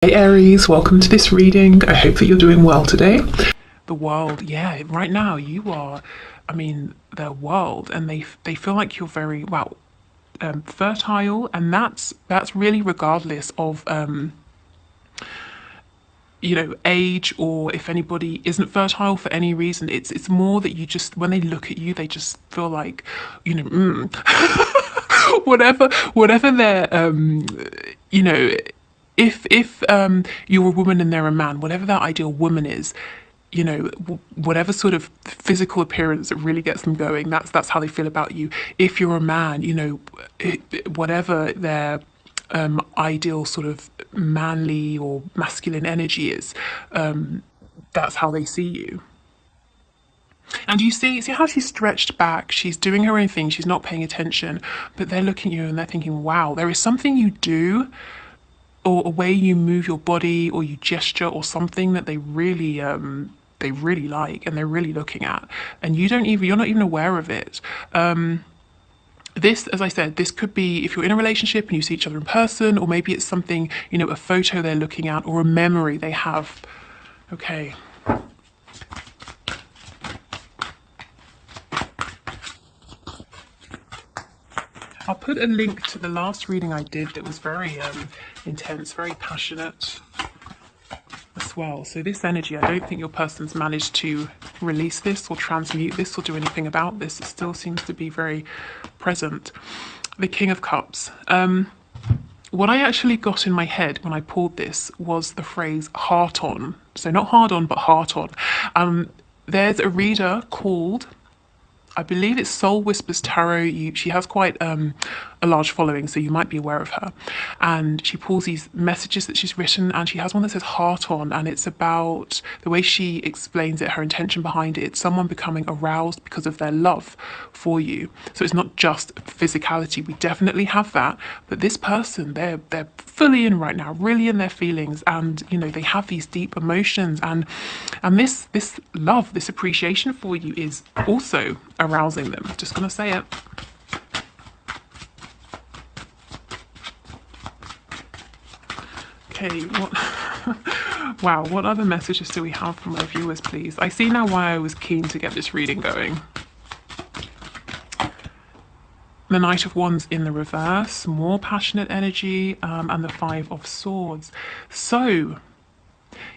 Hey Aries, welcome to this reading. I hope that you're doing well today. The world, yeah, right now you are, the world, and they feel like you're very, fertile, and that's really regardless of age, or if anybody isn't fertile for any reason. It's more that you just, when they look at you, they just feel like, whatever their if you're a woman and they're a man, whatever that ideal woman is, whatever sort of physical appearance that really gets them going, that's how they feel about you. If you're a man, whatever their ideal sort of manly or masculine energy is, that's how they see you. And you see how she's stretched back, she's doing her own thing, she's not paying attention, but they're looking at you and they're thinking, wow, there is something you do, or a way you move your body, or you gesture, or something that they really like, and they're really looking at, and you're not even aware of it. This, as I said, this could be if you're in a relationship and you see each other in person, or maybe it's something, a photo they're looking at, or a memory they have. Okay. I'll put a link to the last reading I did that was very intense, very passionate as well. So this energy, I don't think your person's managed to release this or transmute this or do anything about this. It still seems to be very present. The King of Cups. What I actually got in my head when I pulled this was the phrase heart on. So not hard on, but heart on. There's a reader called, I believe it's Soul Whispers Tarot. She has quite a large following, so you might be aware of her. And she pulls these messages that she's written, and she has one that says heart on, and it's about the way she explains it, her intention behind it. It's someone becoming aroused because of their love for you. So it's not just physicality. We definitely have that, but this person, they're fully in right now, really in their feelings, and they have these deep emotions, and this love, this appreciation for you is also arousing them. Just gonna say it. Okay, wow, what other messages do we have from my viewers, please? I see now why I was keen to get this reading going. The Knight of Wands in the reverse, more passionate energy, and the Five of Swords. So,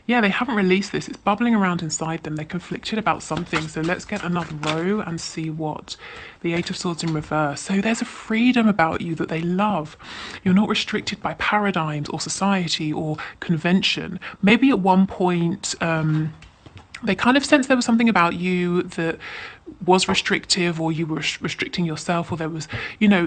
yeah, they haven't released this. It's bubbling around inside them. They're conflicted about something. So let's get another row and see what the Eight of Swords in reverse. So there's a freedom about you that they love. You're not restricted by paradigms or society or convention. Maybe at one point, they kind of sensed there was something about you that was restrictive, or you were restricting yourself, or there was,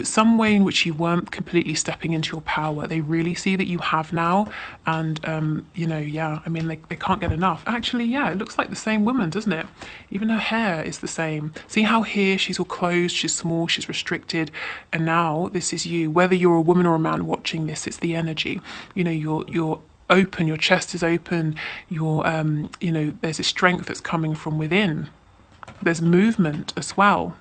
some way in which you weren't completely stepping into your power. They really see that you have now, and, they can't get enough. Actually, yeah, it looks like the same woman, doesn't it? Even her hair is the same. See how here she's all closed, she's small, she's restricted, and now this is you. Whether you're a woman or a man watching this, it's the energy. You're open, your chest is open, there's a strength that's coming from within. There's movement as well.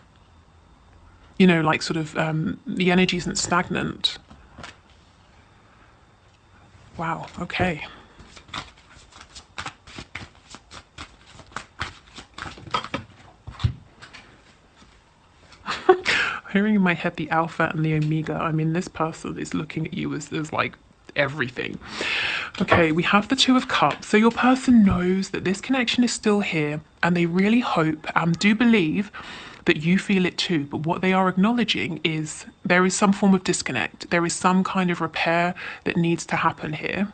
Like sort of the energy isn't stagnant. Wow, okay. Hearing in my head the Alpha and the Omega. This person is looking at you as like everything. Okay, we have the Two of Cups. So your person knows that this connection is still here, and they really hope and do believe that you feel it too. But what they are acknowledging is there is some form of disconnect. There is some kind of repair that needs to happen here.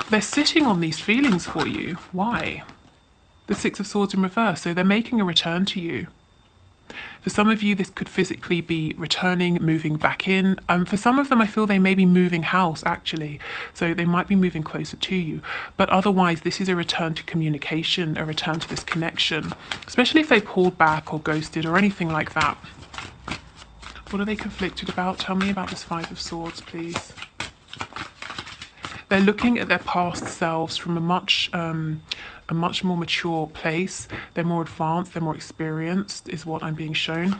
They're sitting on these feelings for you. Why? The Six of Swords in reverse. So they're making a return to you. For some of you, this could physically be returning, moving back in. For some of them, I feel they may be moving house, actually. So they might be moving closer to you. But otherwise, this is a return to communication, a return to this connection, especially if they pulled back or ghosted or anything like that. What are they conflicted about? Tell me about this Five of Swords, please. They're looking at their past selves from a much more mature place. They're more advanced, they're more experienced, is what I'm being shown.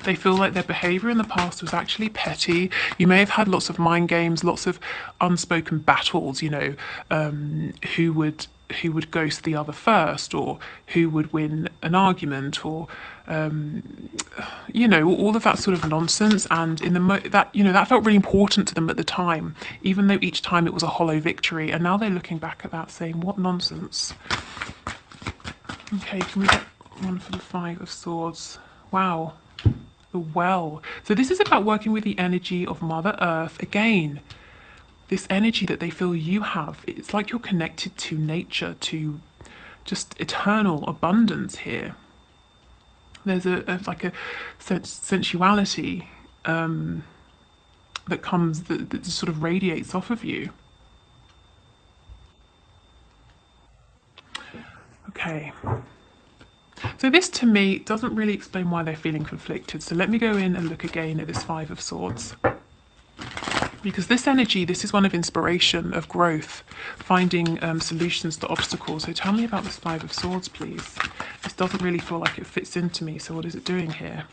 They feel like their behavior in the past was actually petty. You may have had lots of mind games, lots of unspoken battles, you know, who would ghost the other first, or who would win an argument, or you know, all of that sort of nonsense. And in the that, you know, that felt really important to them at the time, even though each time it was a hollow victory. And now they're looking back at that saying, what nonsense. Okay, can we get one for the Five of Swords? Wow, the Well. So this is about working with the energy of Mother Earth again. This energy that they feel you have. It's like you're connected to nature, to just eternal abundance here. There's like a sensuality that comes, that sort of radiates off of you. Okay. So this to me doesn't really explain why they're feeling conflicted. So let me go in and look again at this Five of Swords. Because this energy, this is one of inspiration, of growth, finding solutions to obstacles. So tell me about this Five of Swords, please. This doesn't really feel like it fits into me. So what is it doing here?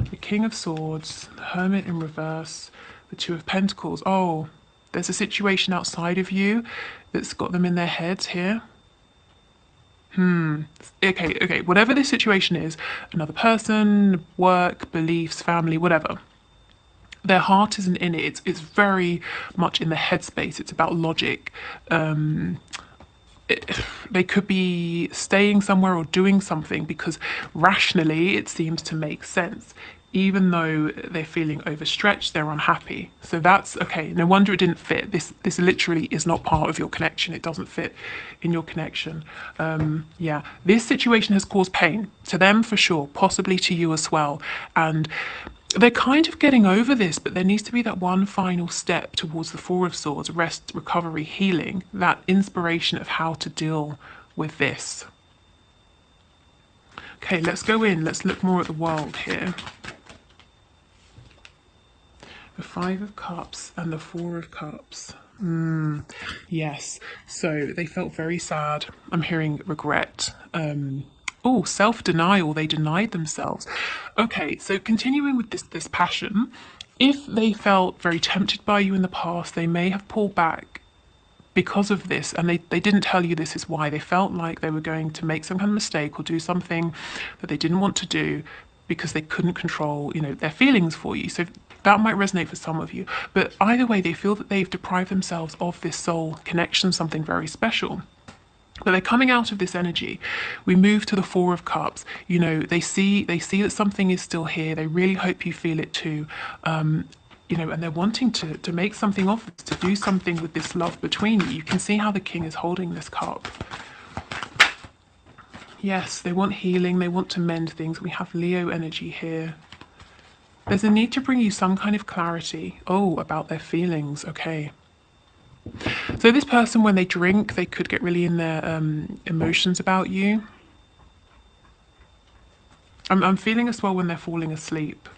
The King of Swords, the Hermit in reverse, the Two of Pentacles. Oh, there's a situation outside of you that's got them in their heads here. Okay. Whatever this situation is, another person, work, beliefs, family, whatever. Their heart isn't in it. It's very much in the headspace. It's about logic. They could be staying somewhere or doing something because rationally it seems to make sense. Even though they're feeling overstretched, they're unhappy. So that's okay. No wonder it didn't fit. This literally is not part of your connection. It doesn't fit in your connection. Yeah, this situation has caused pain to them for sure, possibly to you as well. And they're kind of getting over this, but there needs to be that one final step towards the Four of Swords: rest, recovery, healing, that inspiration of how to deal with this. Okay, let's go in. Let's look more at the world here. The Five of Cups and the Four of Cups. Yes, so they felt very sad. I'm hearing regret. Oh, self-denial. They denied themselves. Okay, so continuing with this passion, if they felt very tempted by you in the past, they may have pulled back because of this, and they didn't tell you this is why. They felt like they were going to make some kind of mistake or do something that they didn't want to do because they couldn't control, you know, their feelings for you. So that might resonate for some of you. But either way, they feel that they've deprived themselves of this soul connection, something very special. But they're coming out of this energy. We move to the Four of Cups. You know, they see that something is still here. They really hope you feel it too. You know, and they're wanting to make something of this, to do something with this love between you. You can see how the King is holding this cup. Yes, they want healing. They want to mend things. We have Leo energy here. There's a need to bring you some kind of clarity. Oh, about their feelings. Okay. So this person, when they drink, they could get really in their emotions about you. I'm feeling as well when they're falling asleep.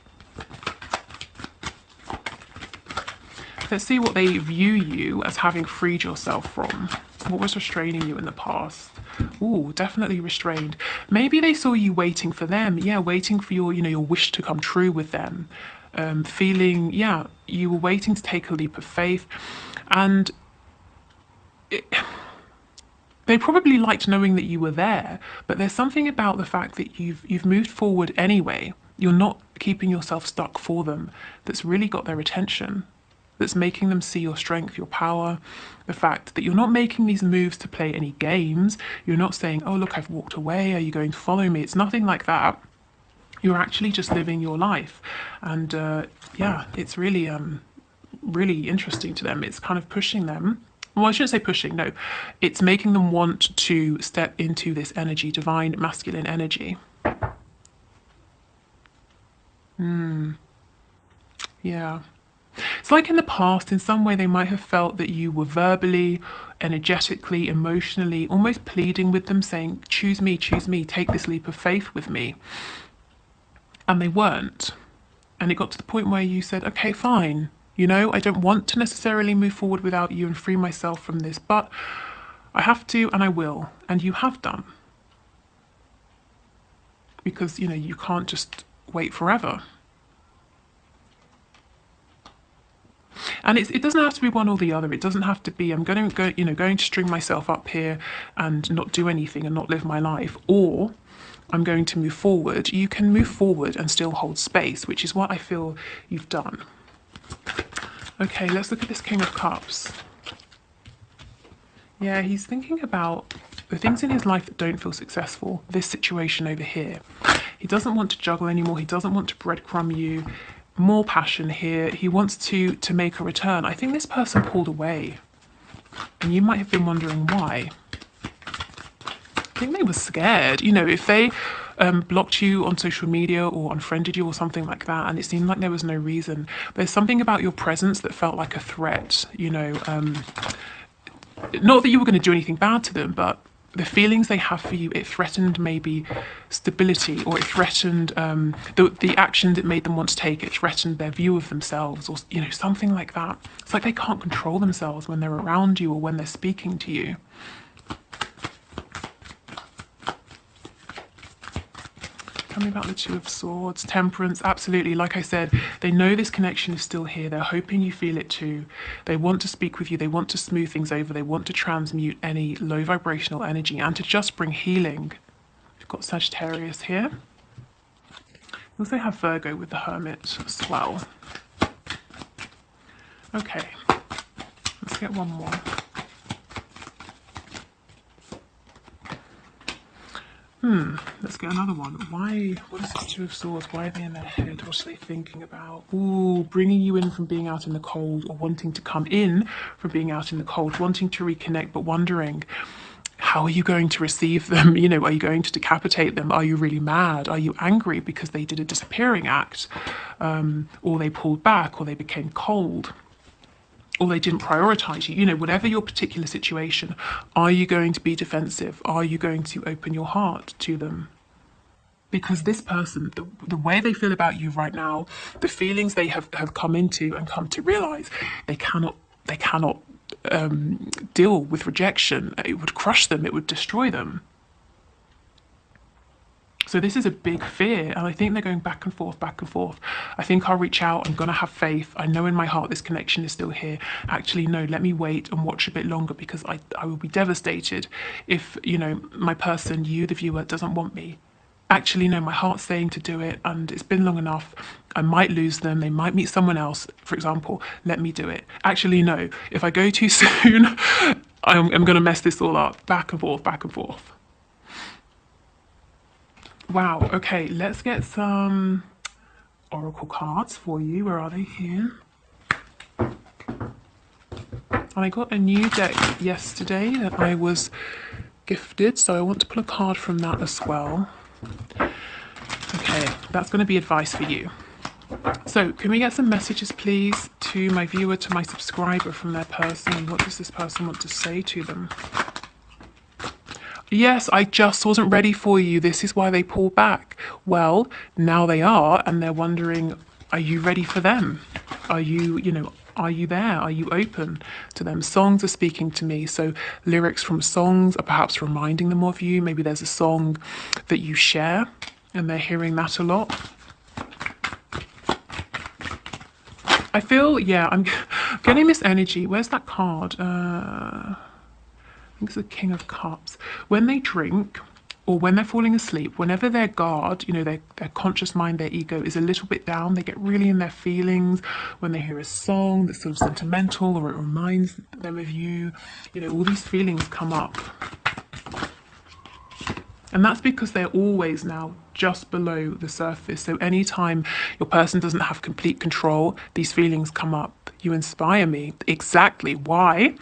Let's see what they view you as having freed yourself from. What was restraining you in the past? Ooh, definitely restrained. Maybe they saw you waiting for them. Yeah, waiting for your, you know, your wish to come true with them. Feeling, yeah, you were waiting to take a leap of faith. And they probably liked knowing that you were there, but there's something about the fact that you've moved forward anyway. You're not keeping yourself stuck for them. That's really got their attention. That's making them see your strength, your power, the fact that you're not making these moves to play any games. You're not saying, oh, look, I've walked away. Are you going to follow me? It's nothing like that. You're actually just living your life. And yeah, it's really, really interesting to them. It's kind of pushing them. Well, I shouldn't say pushing, no. It's making them want to step into this energy, divine masculine energy. Yeah. It's like in the past, in some way, they might have felt that you were verbally, energetically, emotionally, almost pleading with them, saying, choose me, take this leap of faith with me. And they weren't. And it got to the point where you said, okay, fine. You know, I don't want to necessarily move forward without you and free myself from this, but I have to and I will. And you have done. Because, you know, you can't just wait forever. And it doesn't have to be one or the other. It doesn't have to be I'm going to go, going to string myself up here and not do anything and not live my life, or I'm going to move forward. You can move forward and still hold space, which is what I feel you've done. Okay, let's look at this King of Cups. Yeah, he's thinking about the things in his life that don't feel successful. This situation over here. He doesn't want to juggle anymore. He doesn't want to breadcrumb you. More passion here. He wants to make a return. I think this person pulled away. And you might have been wondering why. I think they were scared. You know, if they blocked you on social media or unfriended you or something like that, and it seemed like there was no reason. There's something about your presence that felt like a threat, you know. Not that you were going to do anything bad to them, but the feelings they have for you, it threatened maybe stability, or it threatened the actions it made them want to take. It threatened their view of themselves, or something like that. It's like they can't control themselves when they're around you or when they're speaking to you. Tell me about the Two of Swords. Temperance, absolutely. Like I said, they know this connection is still here. They're hoping you feel it too. They want to speak with you. They want to smooth things over. They want to transmute any low vibrational energy and to just bring healing. We've got Sagittarius here. We also have Virgo with the Hermit as well. Okay, let's get one more. Let's get another one. Why? What is this Two of Swords? Why are they in their head? What are they thinking about? Ooh, bringing you in from being out in the cold, or wanting to come in from being out in the cold, wanting to reconnect, but wondering, how are you going to receive them? You know, are you going to decapitate them? Are you really mad? Are you angry because they did a disappearing act? Or they pulled back, or they became cold? Or they didn't prioritize you, you know, whatever your particular situation, are you going to be defensive? Are you going to open your heart to them? Because this person, the way they feel about you right now, the feelings they have come into and come to realize, they cannot deal with rejection. It would crush them, it would destroy them. So this is a big fear, and I think they're going back and forth, back and forth. I think I'll reach out, I'm going to have faith. I know in my heart this connection is still here. Actually, no, let me wait and watch a bit longer, because I will be devastated if, you know, my person, you, the viewer, doesn't want me. Actually, no, my heart's saying to do it, and it's been long enough. I might lose them. They might meet someone else, for example. Let me do it. Actually, no, if I go too soon, I'm going to mess this all up. Back and forth, back and forth. Wow, okay, let's get some oracle cards for you. Where are they? Here. And I got a new deck yesterday that I was gifted, so I want to pull a card from that as well. Okay, that's going to be advice for you. So, can we get some messages, please, to my viewer, to my subscriber from their person? What does this person want to say to them? Yes, I just wasn't ready for you. This is why they pulled back. Well, now they are, and they're wondering, are you ready for them? Are you, are you there? Are you open to them? Songs are speaking to me. So lyrics from songs are perhaps reminding them of you. Maybe there's a song that you share, and they're hearing that a lot. I feel, yeah, I'm getting this energy. Where's that card? It's the King of Cups. When they drink, or when they're falling asleep, whenever their guard, their conscious mind, their ego is a little bit down, they get really in their feelings. When they hear a song that's sort of sentimental, or it reminds them of you, all these feelings come up. And that's because they're always now just below the surface. So anytime your person doesn't have complete control, these feelings come up. You inspire me. Exactly. Why?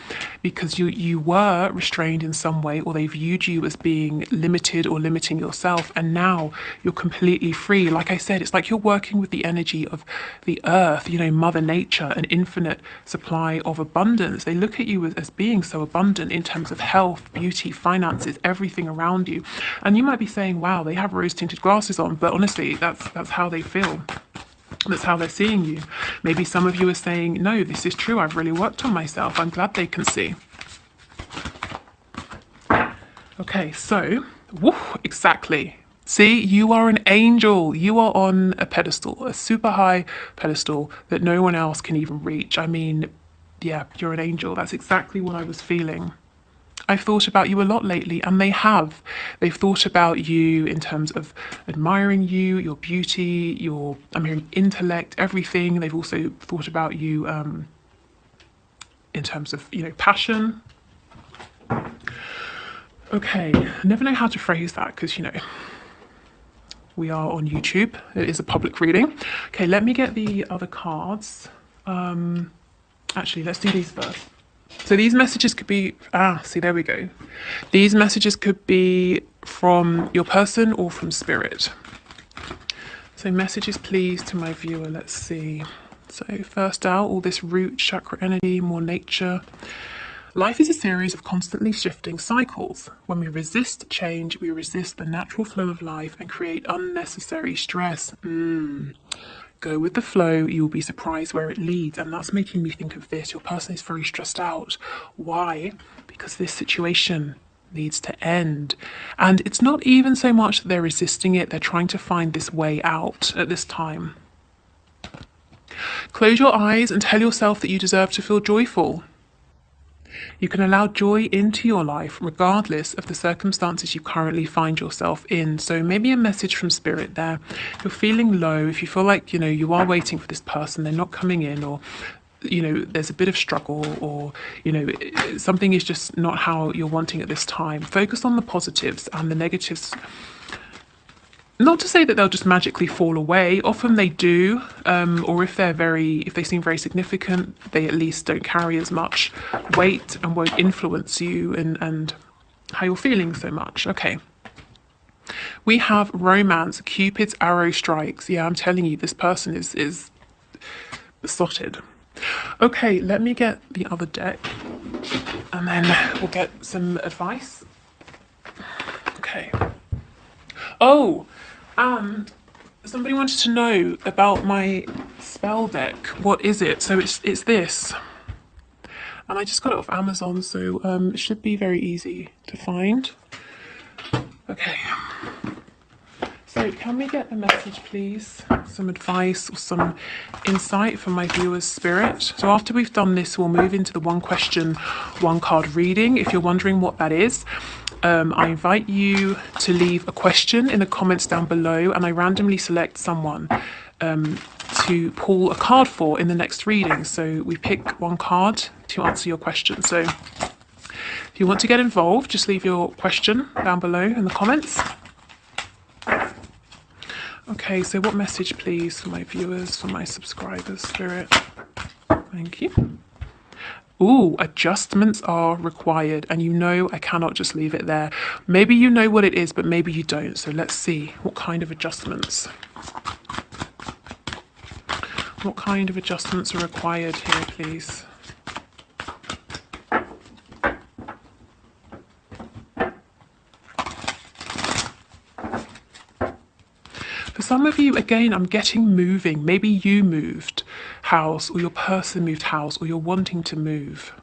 Because you were restrained in some way, or they viewed you as being limited or limiting yourself, and now you're completely free. Like I said, it's like you're working with the energy of the earth, Mother Nature, an infinite supply of abundance. They look at you as being so abundant in terms of health, beauty, finances, everything around you. And you might be saying, wow, they have rose-tinted glasses on, but honestly, that's how they feel. That's how they're seeing you. Maybe some of you are saying, no, this is true. I've really worked on myself. I'm glad they can see. Okay, so, exactly. See, you are an angel. You are on a pedestal, a super high pedestal that no one else can even reach. I mean, yeah, you're an angel. That's exactly what I was feeling. I've thought about you a lot lately, and they have. They've thought about you in terms of admiring you, your beauty, your, I'm hearing intellect, everything. They've also thought about you in terms of, you know, passion. Okay, I never know how to phrase that because, you know, we are on YouTube. It is a public reading. Okay, let me get the other cards. Actually, let's do these first. So these messages could be, see, there we go. These messages could be from your person or from spirit. So messages, please, to my viewer. Let's see. So first out, all this root chakra energy, more nature. Life is a series of constantly shifting cycles. When we resist change, we resist the natural flow of life and create unnecessary stress. Go with the flow, you will be surprised where it leads. And that's making me think of this. Your person is very stressed out. Why? Because this situation needs to end. And it's not even so much that they're resisting it, they're trying to find this way out at this time. Close your eyes and tell yourself that you deserve to feel joyful. You can allow joy into your life regardless of the circumstances you currently find yourself in. So maybe a message from spirit there. If you're feeling low, if you feel like, you know, you are waiting for this person, they're not coming in, or, you know, there's a bit of struggle, or, you know, something is just not how you're wanting at this time. Focus on the positives, and the negatives, not to say that they'll just magically fall away. Often they do, or if they seem very significant, they at least don't carry as much weight and won't influence you and how you're feeling so much. Okay. We have romance, Cupid's arrow strikes. Yeah, I'm telling you, this person is besotted. Okay, let me get the other deck, and then we'll get some advice. Okay. Oh, and somebody wanted to know about my spell deck. What is it? So it's this. And I just got it off Amazon, so it should be very easy to find. Okay. So can we get a message, please? Some advice or some insight from my viewer's spirit. So after we've done this, we'll move into the one question, one card reading. If you're wondering what that is, I invite you to leave a question in the comments down below, and I randomly select someone to pull a card for in the next reading. So we pick one card to answer your question. So if you want to get involved, just leave your question down below in the comments. Okay, so what message, please, for my viewers, for my subscribers, Spirit? Thank you. Ooh, adjustments are required, and you know I cannot just leave it there. Maybe you know what it is, but maybe you don't. So let's see what kind of adjustments. What kind of adjustments are required here, please? For some of you, again, I'm getting moving. Maybe you moved house, or your person moved house, or you're wanting to move.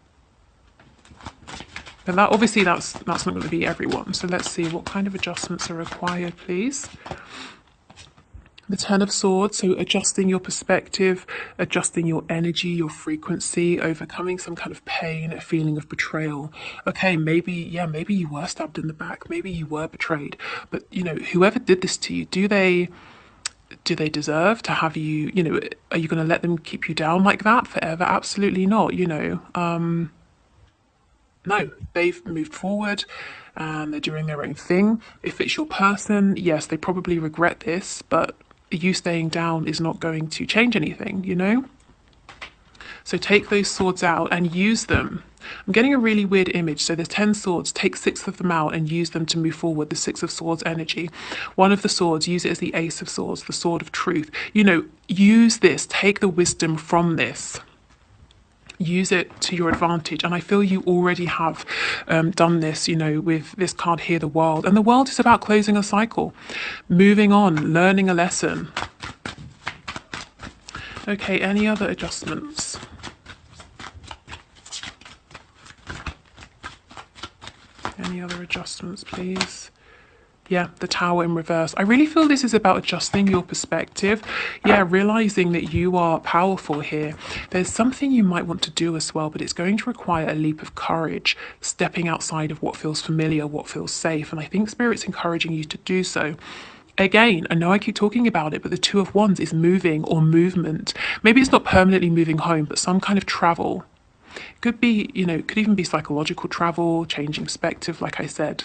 But that obviously that's not going to be everyone. So let's see what kind of adjustments are required, please. The Ten of Swords, so adjusting your perspective, adjusting your energy, your frequency, overcoming some kind of pain, a feeling of betrayal. Okay, maybe you were stabbed in the back, maybe you were betrayed, but you know, whoever did this to you, do they deserve to have you, you know, are you going to let them keep you down like that forever? Absolutely not, you know. No, they've moved forward and they're doing their own thing. If it's your person, yes, they probably regret this, but you staying down is not going to change anything, you know? So take those swords out and use them. I'm getting a really weird image. So there's 10 swords, take 6 of them out and use them to move forward, the 6 of swords energy. One of the swords, use it as the Ace of Swords, the sword of truth. You know, use this, take the wisdom from this. Use it to your advantage, and I feel you already have done this, you know, with this card here, the world. And the world is about closing a cycle, moving on, learning a lesson. Okay, any other adjustments? Any other adjustments, please? Yeah, the Tower in reverse. I really feel this is about adjusting your perspective. Yeah, realizing that you are powerful here. There's something you might want to do as well, but it's going to require a leap of courage, stepping outside of what feels familiar, what feels safe. And I think Spirit's encouraging you to do so. Again, I know I keep talking about it, but the Two of Wands is moving or movement. Maybe it's not permanently moving home, but some kind of travel. Could be, could even be psychological travel, changing perspective, like I said.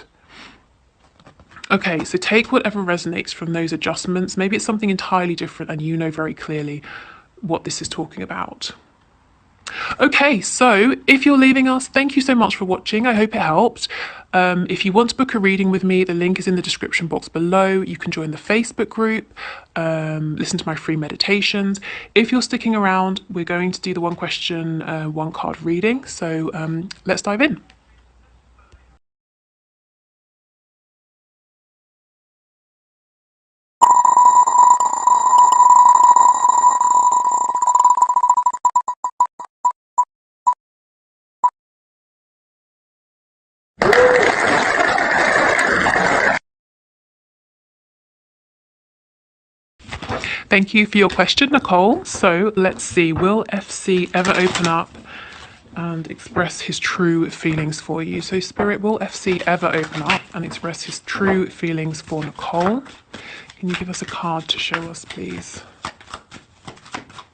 Okay, so take whatever resonates from those adjustments. Maybe it's something entirely different and you know very clearly what this is talking about. Okay, so if you're leaving us, thank you so much for watching. I hope it helped. If you want to book a reading with me, the link is in the description box below. You can join the Facebook group, listen to my free meditations. If you're sticking around, we're going to do the one question, one card reading. So let's dive in. Thank you for your question, Nicole. So let's see, will FC ever open up and express his true feelings for you? So Spirit, will FC ever open up and express his true feelings for Nicole? Can you give us a card to show us, please?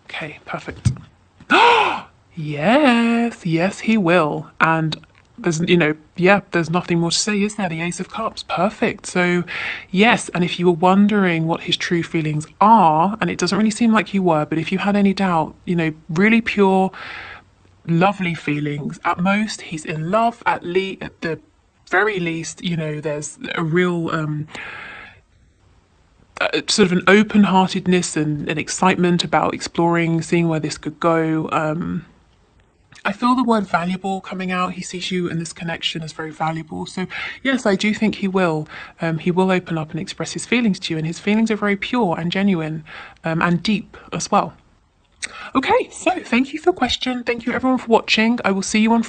Okay, perfect. Yes, he will. And there's, there's nothing more to say, is there? The Ace of Cups, perfect. So yes, and if you were wondering what his true feelings are, and it doesn't really seem like you were, but if you had any doubt, really pure, lovely feelings. At most, he's in love. At the very least, there's a real sort of an open-heartedness and an excitement about exploring, seeing where this could go. I feel the word valuable coming out. He sees you and this connection as very valuable. So yes, I do think he will. He will open up and express his feelings to you, and his feelings are very pure and genuine and deep as well. Okay, so thank you for your question. Thank you everyone for watching. I will see you on